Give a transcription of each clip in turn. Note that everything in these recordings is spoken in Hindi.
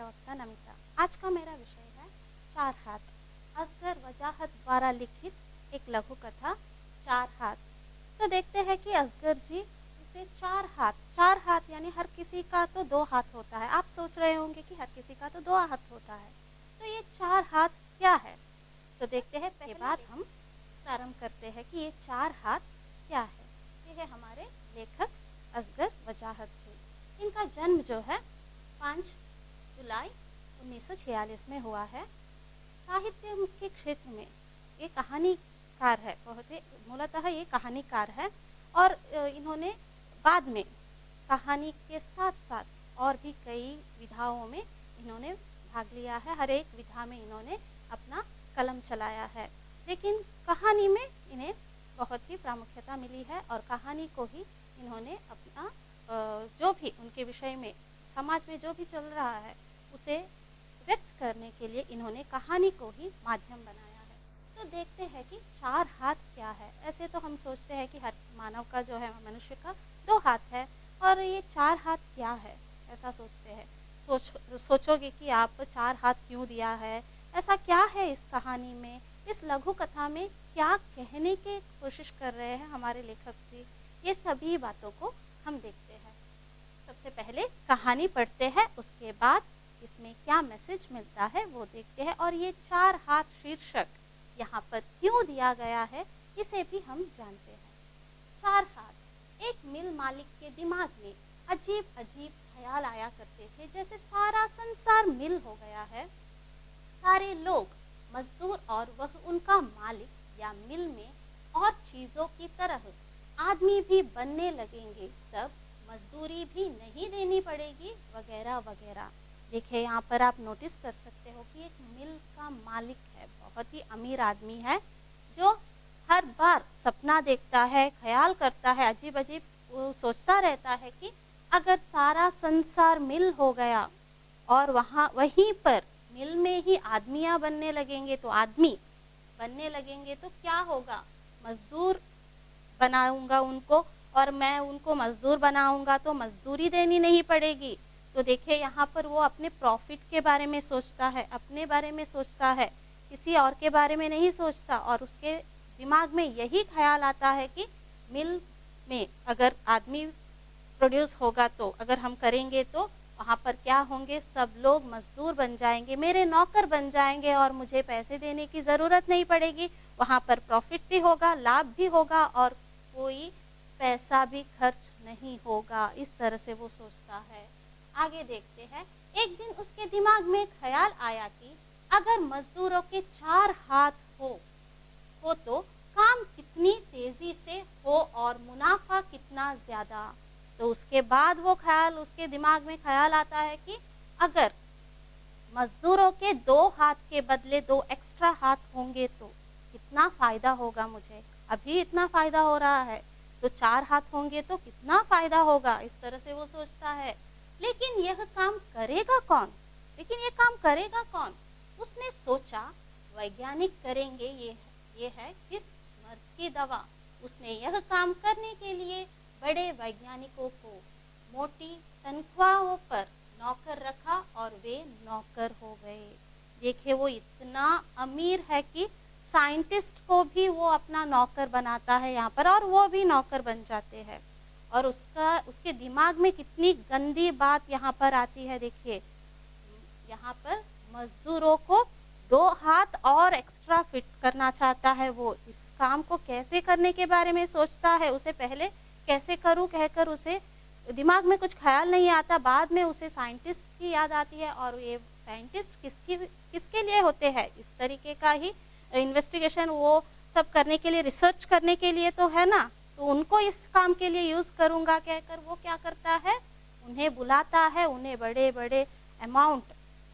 प्रवक्ता नमिता। आज का मेरा विषय है चार हाथ। असगर वजाहत द्वारा लिखित एक लघु कथा चार हाथ। तो देखते हैं कि असगर जी इसे चार हाथ यानी हर किसी का तो दो हाथ होता है। आप सोच रहे होंगे कि हर किसी का तो दो हाथ होता है, तो ये चार हाथ क्या है? तो देखते हैं, इसके बाद हम प्रारंभ करते हैं कि ये चार हाथ क्या है। ये है हमारे लेखक असगर वजाहत जी। इनका जन्म जो है 5 जुलाई 1946 में हुआ है। साहित्य के क्षेत्र में ये कहानीकार है, बहुत ही मूलतः ये कहानीकार है। और इन्होंने बाद में कहानी के साथ साथ और भी कई विधाओं में इन्होंने भाग लिया है। हर एक विधा में इन्होंने अपना कलम चलाया है, लेकिन कहानी में इन्हें बहुत ही प्रामुख्यता मिली है और कहानी को ही इन्होंने अपना जो भी उनके विषय में समाज में जो भी चल रहा है उसे व्यक्त करने के लिए इन्होंने कहानी को ही माध्यम बनाया है। तो देखते हैं कि चार हाथ क्या है। ऐसे तो हम सोचते हैं कि हर मानव का जो है, मनुष्य का दो हाथ है, और ये चार हाथ क्या है ऐसा सोचते हैं। सोचोगे कि आप चार हाथ क्यों दिया है, ऐसा क्या है इस कहानी में, इस लघु कथा में क्या कहने की कोशिश कर रहे हैं हमारे लेखक जी। ये सभी बातों को हम देखते हैं। सबसे पहले कहानी पढ़ते हैं, उसके बाद इसमें क्या मैसेज मिलता है वो देखते हैं। और ये चार हाथ शीर्षक यहाँ पर क्यों दिया गया है इसे भी हम जानते हैं। चार हाथ। एक मिल मालिक के दिमाग में अजीब अजीब ख्याल आया करते थे, जैसे सारा संसार मिल हो गया है, सारे लोग मजदूर और वह उनका मालिक या मिल में और चीजों की तरह आदमी भी बनने लगेंगे, तब मजदूरी भी नहीं देनी पड़ेगी, वगैरह वगैरह। देखिए यहाँ पर आप नोटिस कर सकते हो कि एक मिल का मालिक है, बहुत ही अमीर आदमी है, जो हर बार सपना देखता है, ख्याल करता है, अजीब अजीब वो सोचता रहता है कि अगर सारा संसार मिल हो गया और वहीं पर मिल में ही आदमियां बनने लगेंगे, तो आदमी बनने लगेंगे तो क्या होगा, मजदूर बनाऊंगा उनको, और मैं उनको मजदूर बनाऊंगा तो मजदूरी देनी नहीं पड़ेगी। तो देखिए यहाँ पर वो अपने प्रॉफिट के बारे में सोचता है, अपने बारे में सोचता है, किसी और के बारे में नहीं सोचता। और उसके दिमाग में यही ख्याल आता है कि मिल में अगर आदमी प्रोड्यूस होगा, तो अगर हम करेंगे तो वहाँ पर क्या होंगे, सब लोग मजदूर बन जाएंगे, मेरे नौकर बन जाएंगे और मुझे पैसे देने की ज़रूरत नहीं पड़ेगी। वहाँ पर प्रॉफिट भी होगा, लाभ भी होगा और कोई पैसा भी खर्च नहीं होगा। इस तरह से वो सोचता है। आगे देखते हैं। एक दिन उसके दिमाग में ख्याल आया कि अगर मजदूरों के चार हाथ हो तो काम कितनी तेजी से हो और मुनाफा कितना ज्यादा। तो उसके बाद उसके दिमाग में ख्याल आता है कि अगर मजदूरों के दो हाथ के बदले दो एक्स्ट्रा हाथ होंगे तो कितना फायदा होगा मुझे। अभी इतना फायदा हो रहा है, तो चार हाथ होंगे तो कितना फायदा होगा। इस तरह से वो सोचता है। लेकिन ये काम करेगा कौन? उसने सोचा वैज्ञानिक करेंगे ये है किस मर्ज की दवा। उसने यह काम करने के लिए बड़े वैज्ञानिकों को मोटी तनख्वाहों पर नौकर रखा और वे नौकर हो गए। देखिए वो इतना अमीर है कि साइंटिस्ट को भी वो अपना नौकर बनाता है यहाँ पर, और वो भी नौकर बन जाते हैं। और उसके दिमाग में कितनी गंदी बात यहाँ पर आती है। देखिए यहाँ पर मजदूरों को दो हाथ और एक्स्ट्रा फिट करना चाहता है। वो इस काम को कैसे करने के बारे में सोचता है। उसे पहले कैसे करूं कहकर उसे दिमाग में कुछ ख्याल नहीं आता। बाद में उसे साइंटिस्ट की याद आती है, और ये साइंटिस्ट किसके लिए होते हैं, इस तरीके का ही इन्वेस्टिगेशन वो सब करने के लिए, रिसर्च करने के लिए तो है ना। तो उनको इस काम के लिए यूज करूंगा कहकर वो क्या करता है, उन्हें बुलाता है, उन्हें बड़े बड़े अमाउंट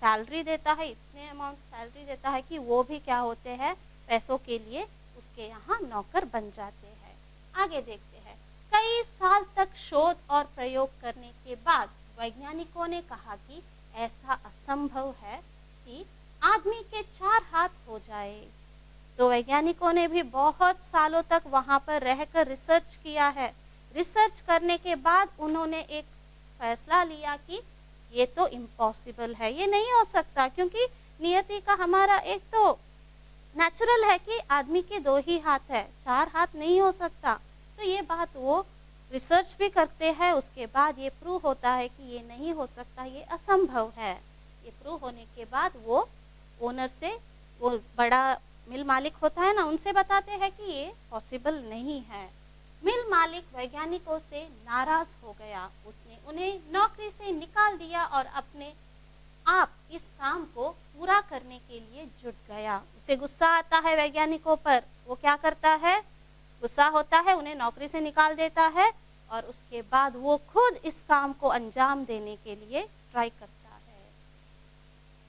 सैलरी देता है, इतने अमाउंट सैलरी देता है कि वो भी क्या होते हैं, पैसों के लिए उसके यहाँ नौकर बन जाते हैं। आगे देखते हैं। कई साल तक शोध और प्रयोग करने के बाद वैज्ञानिकों ने कहा कि ऐसा असंभव है कि आदमी के चार हाथ हो जाए। तो वैज्ञानिकों ने भी बहुत सालों तक वहां पर रहकर रिसर्च किया है। रिसर्च करने के बाद उन्होंने एक फैसला लिया कि ये तो इम्पॉसिबल है, ये नहीं हो सकता, क्योंकि नियति का हमारा एक तो नेचुरल है कि आदमी के 2 ही हाथ है, 4 हाथ नहीं हो सकता। तो ये बात वो रिसर्च भी करते हैं, उसके बाद ये प्रूव होता है कि ये नहीं हो सकता, ये असंभव है। ये प्रूव होने के बाद वो ओनर से, वो बड़ा मिल मालिक होता है ना, उनसे बताते हैं कि ये पॉसिबल नहीं है। मिल मालिक वैज्ञानिकों से नाराज हो गया, उसने उन्हें नौकरी से निकाल दिया और अपने आप इस काम को पूरा करने के लिए जुट गया। उसे गुस्सा आता है वैज्ञानिकों पर, वो क्या करता है, गुस्सा होता है, उन्हें नौकरी से निकाल देता है और उसके बाद वो खुद इस काम को अंजाम देने के लिए ट्राई करता है।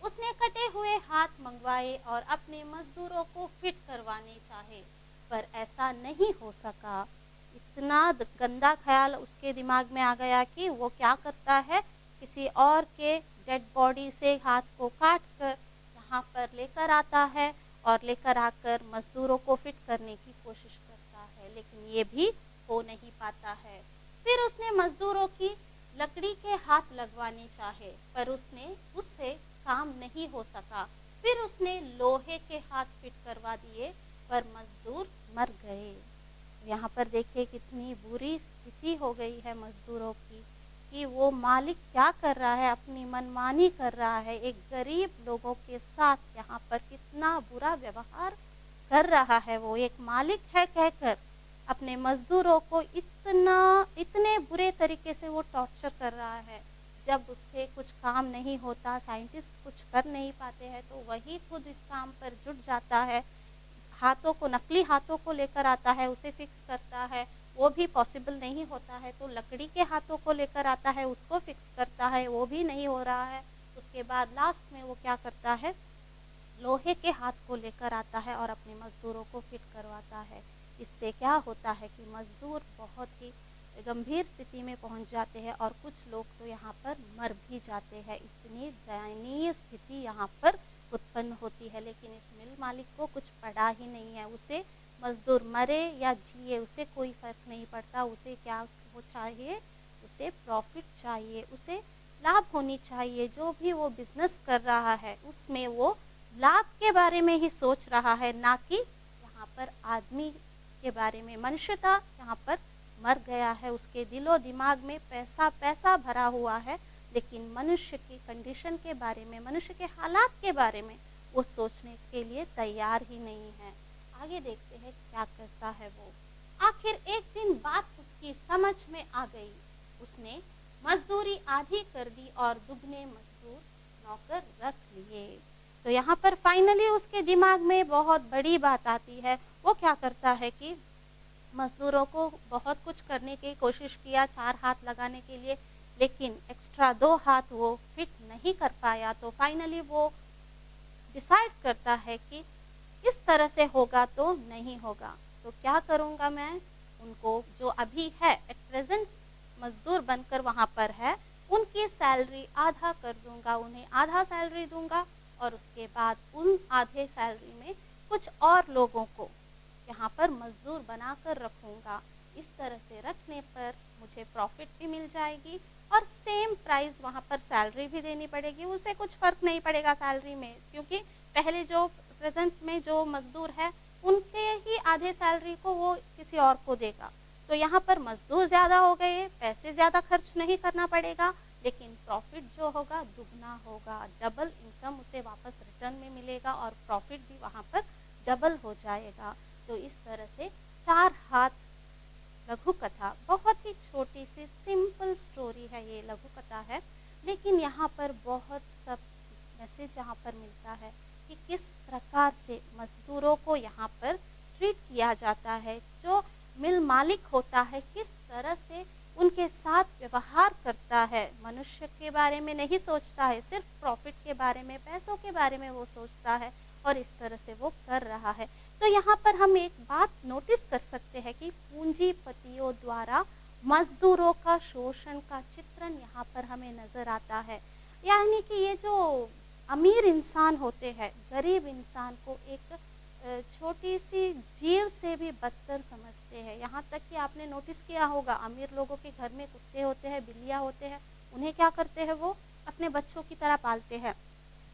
उसने कटे हुए हाथ मंगवाए और अपने मजदूरों को फिट करवाने चाहे, पर ऐसा नहीं हो सका। इतना गंदा ख्याल उसके दिमाग में आ गया कि वो क्या करता है, किसी और के डेड बॉडी से हाथ को काट कर यहाँ पर लेकर आता है और लेकर आकर मजदूरों को फिट करने की कोशिश करता है, लेकिन ये भी हो नहीं पाता है। फिर उसने मजदूरों की लकड़ी के हाथ लगवाने चाहे, पर उससे काम नहीं हो सका। फिर उसने लोहे के हाथ फिट करवा दिए, पर मजदूर मर गए। यहाँ पर देखिए कितनी बुरी स्थिति हो गई है मजदूरों की, कि वो मालिक क्या कर रहा है, अपनी मनमानी कर रहा है, एक गरीब लोगों के साथ यहाँ पर कितना बुरा व्यवहार कर रहा है। वो एक मालिक है कहकर अपने मजदूरों को इतने बुरे तरीके से वो टॉर्चर कर रहा है। जब उससे कुछ काम नहीं होता, साइंटिस्ट कुछ कर नहीं पाते हैं, तो वही खुद इस काम पर जुट जाता है, हाथों को, नकली हाथों को लेकर आता है, उसे फिक्स करता है। वो भी पॉसिबल नहीं होता है तो लकड़ी के हाथों को लेकर आता है, उसको फिक्स करता है, वो भी नहीं हो रहा है। उसके बाद लास्ट में वो क्या करता है, लोहे के हाथ को लेकर आता है और अपने मजदूरों को फिट करवाता है। इससे क्या होता है कि मजदूर बहुत ही गंभीर स्थिति में पहुंच जाते हैं और कुछ लोग तो यहाँ पर मर भी जाते हैं। इतनी दयनीय स्थिति यहाँ पर उत्पन्न होती है, लेकिन इस मिल मालिक को कुछ पड़ा ही नहीं है। उसे मजदूर मरे या जिए, उसे कोई फर्क नहीं पड़ता। उसे क्या वो चाहिए, उसे प्रॉफिट चाहिए, उसे लाभ होनी चाहिए। जो भी वो बिजनेस कर रहा है उसमें वो लाभ के बारे में ही सोच रहा है, ना कि यहाँ पर आदमी के बारे में। मनुष्यता यहाँ पर मर गया है, उसके दिलो दिमाग में पैसा पैसा भरा हुआ है, लेकिन मनुष्य की कंडीशन के बारे में, मनुष्य के हालात के बारे में वो सोचने के लिए तैयार ही नहीं है। आगे देखते हैं क्या करता है वो। आखिर एक दिन बात उसकी समझ में आ गई। उसने मजदूरी आधी कर दी और दुगने मजदूर नौकर रख लिए। तो यहाँ पर फाइनली उसके दिमाग में बहुत बड़ी बात आती है। वो क्या करता है कि मजदूरों को बहुत कुछ करने की कोशिश किया, 4 हाथ लगाने के लिए, लेकिन एक्स्ट्रा 2 हाथ वो फिट नहीं कर पाया। तो फाइनली वो डिसाइड करता है कि इस तरह से होगा तो नहीं होगा, तो क्या करूँगा मैं, उनको जो अभी है एट प्रेजेंट मजदूर बनकर वहाँ पर है, उनकी सैलरी आधा कर दूंगा, उन्हें आधा सैलरी दूंगा और उसके बाद उन आधे सैलरी में कुछ और लोगों को यहाँ पर मजदूर बनाकर रखूँगा। इस तरह से रखने पर मुझे प्रॉफिट भी मिल जाएगी और सेम प्राइस वहाँ पर सैलरी भी देनी पड़ेगी। उसे कुछ फ़र्क नहीं पड़ेगा सैलरी में, क्योंकि पहले जो प्रेजेंट में जो मजदूर है उनके ही आधे सैलरी को वो किसी और को देगा। तो यहाँ पर मजदूर ज़्यादा हो गए, पैसे ज़्यादा खर्च नहीं करना पड़ेगा, लेकिन प्रॉफिट जो होगा दुगना होगा, डबल इनकम उसे वापस रिटर्न में मिलेगा और प्रॉफिट भी वहाँ पर डबल हो जाएगा। तो इस तरह से 4 हाथ लघु कथा, बहुत ही छोटी सी सिंपल स्टोरी है, ये लघु कथा है, लेकिन यहाँ पर बहुत सब मैसेज यहाँ पर मिलता है कि किस प्रकार से मजदूरों को यहाँ पर ट्रीट किया जाता है। जो मिल मालिक होता है किस तरह से उनके साथ व्यवहार करता है, मनुष्य के बारे में नहीं सोचता है, सिर्फ प्रॉफिट के बारे में, पैसों के बारे में वो सोचता है और इस तरह से वो कर रहा है। तो यहाँ पर हम एक बात नोटिस कर सकते हैं कि पूंजीपतियों द्वारा मजदूरों का शोषण का चित्रण यहाँ पर हमें नजर आता है। यानी कि ये जो अमीर इंसान होते हैं गरीब इंसान को एक छोटी सी जीव से भी बदतर समझते हैं। यहाँ तक कि आपने नोटिस किया होगा अमीर लोगों के घर में कुत्ते होते हैं, बिल्लियाँ होते हैं, उन्हें क्या करते हैं, वो अपने बच्चों की तरह पालते हैं,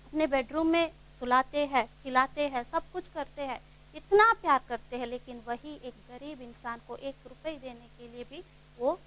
अपने बेडरूम में सुलाते हैं, खिलाते हैं, सब कुछ करते हैं, इतना प्यार करते हैं, लेकिन वही एक गरीब इंसान को 1 रुपए देने के लिए भी वो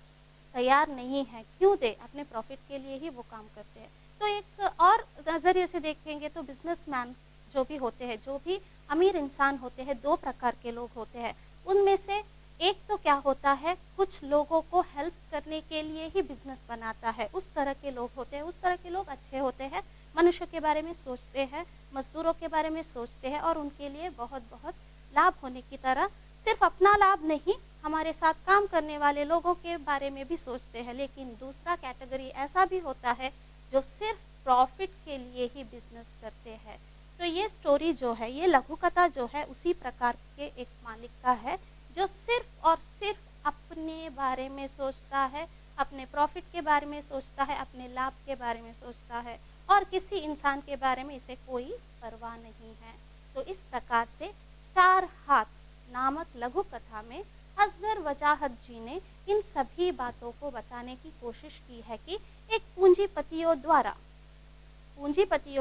तैयार नहीं है। क्यों दे? अपने प्रॉफ़िट के लिए ही वो काम करते हैं। तो एक और नज़रिए से देखेंगे तो बिज़नेसमैन जो भी होते हैं, जो भी अमीर इंसान होते हैं, 2 प्रकार के लोग होते हैं। उनमें से एक तो क्या होता है, कुछ लोगों को हेल्प करने के लिए ही बिज़नेस बनाता है, उस तरह के लोग होते हैं। उस तरह के लोग अच्छे होते हैं, मनुष्य के बारे में सोचते हैं, मज़दूरों के बारे में सोचते हैं और उनके लिए बहुत-बहुत लाभ होने की तरह सिर्फ़ अपना लाभ नहीं, हमारे साथ काम करने वाले लोगों के बारे में भी सोचते हैं। लेकिन दूसरा कैटेगरी ऐसा भी होता है जो सिर्फ़ प्रॉफ़िट के लिए ही बिज़नेस करते हैं। तो ये स्टोरी जो है, ये लघु कथा जो है, उसी प्रकार के एक मालिक का है, जो सिर्फ़ और सिर्फ़ अपने बारे में सोचता है, अपने प्रॉफ़िट के बारे में सोचता है, अपने लाभ के बारे में सोचता है और किसी इंसान के बारे में इसे कोई परवाह नहीं है। तो इस प्रकार से 4 हाथ नामक लघु कथा में असगर वजाहत जी ने इन सभी बातों को बताने की कोशिश की है कि एक पूंजीपतियों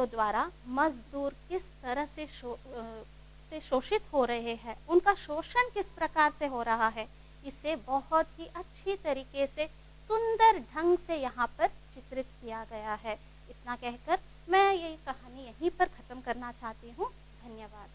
द्वारा मजदूर किस तरह से शोषित हो रहे हैं, उनका शोषण किस प्रकार से हो रहा है, इसे बहुत ही अच्छी तरीके से सुंदर ढंग से यहाँ पर चित्रित किया गया है। इतना कहकर मैं ये कहानी यहीं पर ख़त्म करना चाहती हूँ। धन्यवाद।